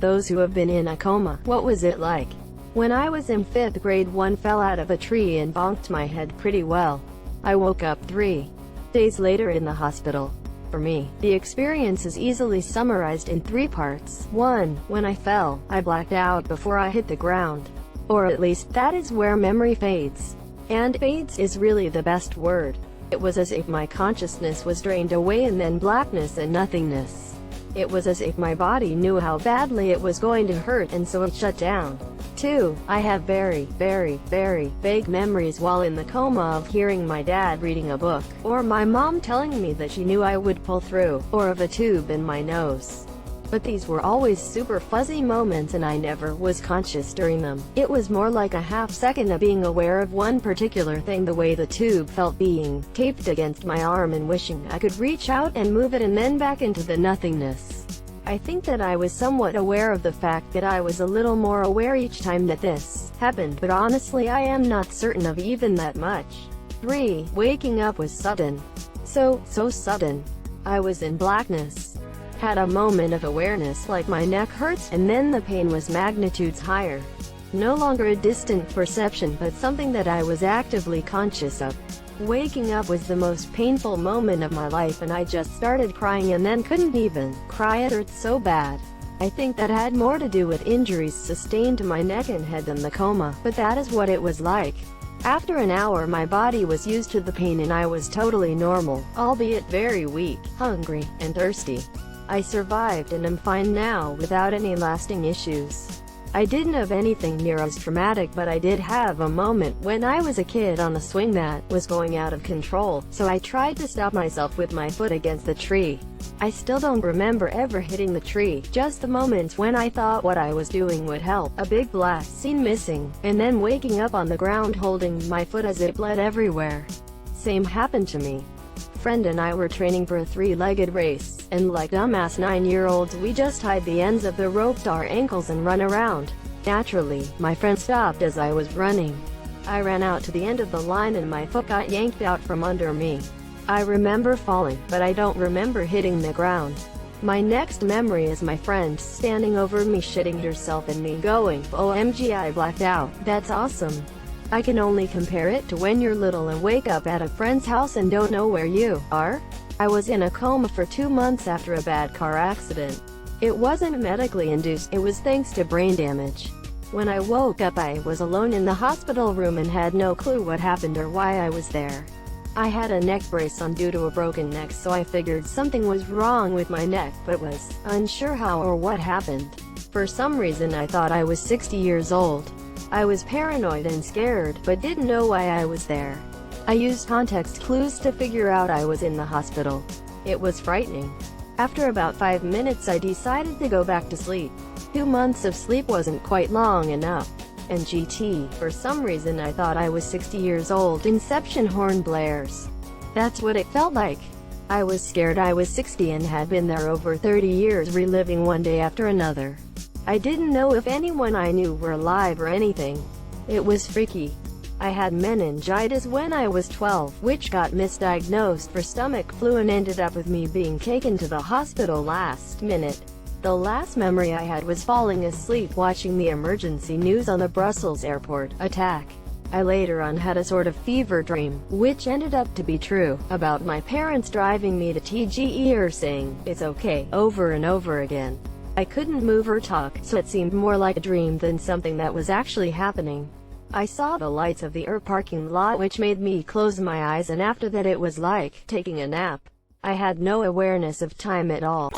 those who have been in a coma. What was it like? When I was in 5th grade, one fell out of a tree and bonked my head pretty well. I woke up 3 days later in the hospital. For me, the experience is easily summarized in 3 parts. 1. When I fell, I blacked out before I hit the ground. Or at least, that is where memory fades. And fades is really the best word. It was as if my consciousness was drained away and then blackness and nothingness. It was as if my body knew how badly it was going to hurt and so it shut down. 2. I have very vague memories while in the coma of hearing my dad reading a book, or my mom telling me that she knew I would pull through, or of a tube in my nose. But these were always super fuzzy moments and I never was conscious during them. It was more like a half second of being aware of one particular thing, the way the tube felt being taped against my arm and wishing I could reach out and move it and then back into the nothingness. I think that I was somewhat aware of the fact that I was a little more aware each time that this happened, but honestly I am not certain of even that much. 3. Waking up was sudden. So sudden. I was in blackness. Had a moment of awareness, like my neck hurts, and then the pain was magnitudes higher. No longer a distant perception, but something that I was actively conscious of. Waking up was the most painful moment of my life and I just started crying and then couldn't even cry, it hurt so bad. I think that had more to do with injuries sustained to my neck and head than the coma, but that is what it was like. After an hour my body was used to the pain and I was totally normal, albeit very weak, hungry, and thirsty. I survived and am fine now without any lasting issues. I didn't have anything near as traumatic, but I did have a moment when I was a kid on a swing that was going out of control, so I tried to stop myself with my foot against the tree. I still don't remember ever hitting the tree, just the moments when I thought what I was doing would help, a big blast scene missing, and then waking up on the ground holding my foot as it bled everywhere. Same happened to me. Friend and I were training for a 3-legged race, and like dumbass 9-year-olds we just tied the ends of the rope to our ankles and run around. Naturally, my friend stopped as I was running. I ran out to the end of the line and my foot got yanked out from under me. I remember falling, but I don't remember hitting the ground. My next memory is my friend standing over me shitting herself and me going, "OMG, I blacked out, that's awesome." I can only compare it to when you're little and wake up at a friend's house and don't know where you are. I was in a coma for 2 months after a bad car accident. It wasn't medically induced, it was thanks to brain damage. When I woke up I was alone in the hospital room and had no clue what happened or why I was there. I had a neck brace on due to a broken neck, so I figured something was wrong with my neck, but was unsure how or what happened. For some reason I thought I was 60 years old. I was paranoid and scared, but didn't know why I was there. I used context clues to figure out I was in the hospital. It was frightening. After about 5 minutes I decided to go back to sleep. 2 months of sleep wasn't quite long enough. And for some reason I thought I was 60 years old. Inception horn blares. That's what it felt like. I was scared I was 60 and had been there over 30 years, reliving one day after another. I didn't know if anyone I knew were alive or anything. It was freaky. I had meningitis when I was 12, which got misdiagnosed for stomach flu and ended up with me being taken to the hospital last minute. The last memory I had was falling asleep watching the emergency news on the Brussels airport attack. I later on had a sort of fever dream, which ended up to be true, about my parents driving me to TGE or saying, "It's okay," over and over again. I couldn't move or talk, so it seemed more like a dream than something that was actually happening. I saw the lights of the parking lot, which made me close my eyes, and after that it was like taking a nap. I had no awareness of time at all.